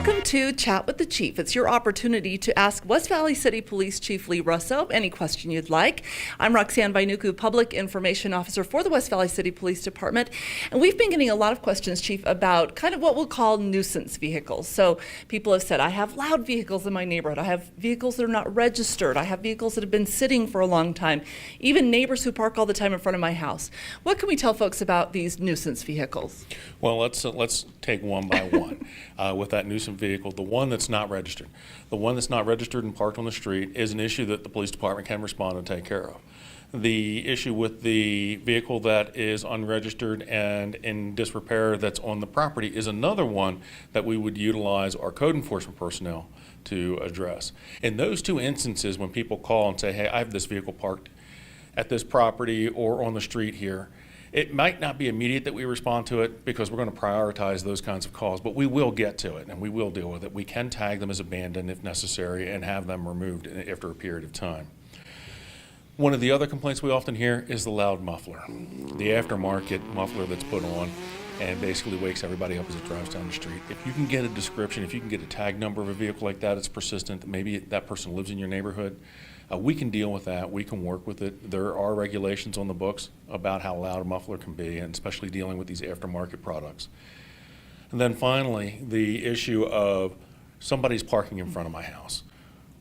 Welcome to Chat with the Chief. It's your opportunity to ask West Valley City Police Chief Lee Russo any question you'd like. I'm Roxanne Vainuku, Public Information Officer for the West Valley City Police Department, and we've been getting a lot of questions, Chief, about kind of what we'll call nuisance vehicles. So people have said, I have loud vehicles in my neighborhood, I have vehicles that are not registered, I have vehicles that have been sitting for a long time, even neighbors who park all the time in front of my house. What can we tell folks about these nuisance vehicles? Well, let's take one by one. With that nuisance vehicle, the one that's not registered. The one that's not registered and parked on the street is an issue that the police department can respond and take care of. The issue with the vehicle that is unregistered and in disrepair that's on the property is another one that we would utilize our code enforcement personnel to address. In those two instances, when people call and say, hey, I have this vehicle parked at this property or on the street here, it might not be immediate that we respond to it because we're going to prioritize those kinds of calls, but we will get to it and we will deal with it. We can tag them as abandoned if necessary and have them removed after a period of time. One of the other complaints we often hear is the loud muffler, the aftermarket muffler that's put on and basically wakes everybody up as it drives down the street. If you can get a description, if you can get a tag number of a vehicle like that, it's persistent, maybe that person lives in your neighborhood, we can deal with that, we can work with it. There are regulations on the books about how loud a muffler can be, and especially dealing with these aftermarket products. And then finally, the issue of somebody's parking in front of my house.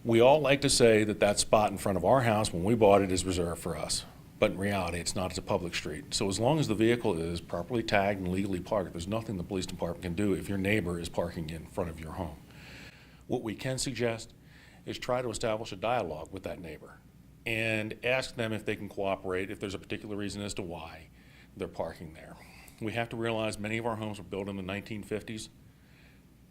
We all like to say that that spot in front of our house when we bought it is reserved for us, but in reality it's not. It's a public street. So as long as the vehicle is properly tagged and legally parked, there's nothing the police department can do if your neighbor is parking in front of your home. What we can suggest is try to establish a dialogue with that neighbor and ask them if they can cooperate if there's a particular reason as to why they're parking there. We have to realize many of our homes were built in the 1950s,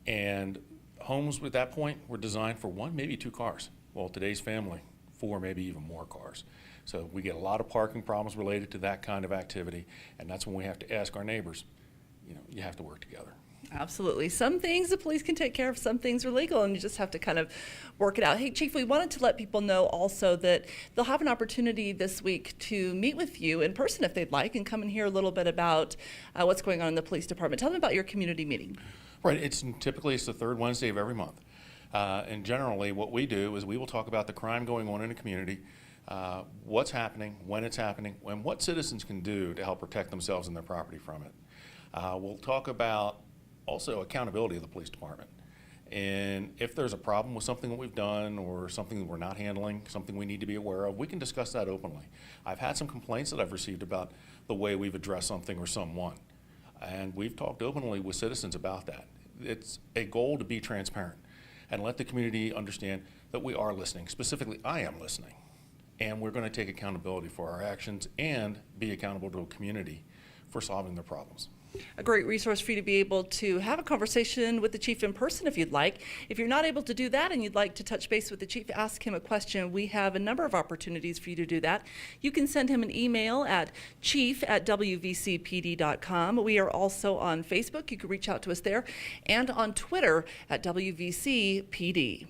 and homes at that point were designed for one, maybe two cars. Well, today's family, four, maybe even more cars. So we get a lot of parking problems related to that kind of activity, and that's when we have to ask our neighbors, you have to work together. Absolutely. Some things the police can take care of, some things are legal, and you just have to kind of work it out. Hey, Chief, we wanted to let people know also that they'll have an opportunity this week to meet with you in person if they'd like and come and hear a little bit about what's going on in the police department. Tell them about your community meeting. Right. Typically it's the third Wednesday of every month. And generally what we do is we will talk about the crime going on in the community, what's happening, when it's happening, and what citizens can do to help protect themselves and their property from it. We'll talk about also accountability of the police department. And if there's a problem with something that we've done or something that we're not handling, something we need to be aware of, we can discuss that openly. I've had some complaints that I've received about the way we've addressed something or someone. And we've talked openly with citizens about that. It's a goal to be transparent and let the community understand that we are listening. Specifically, I am listening. And we're going to take accountability for our actions and be accountable to a community for solving their problems. A great resource for you to be able to have a conversation with the chief in person if you'd like. If you're not able to do that and you'd like to touch base with the chief, ask him a question, we have a number of opportunities for you to do that. You can send him an email at chief@wvcpd.com. We are also on Facebook. You can reach out to us there, and on Twitter at WVCPD.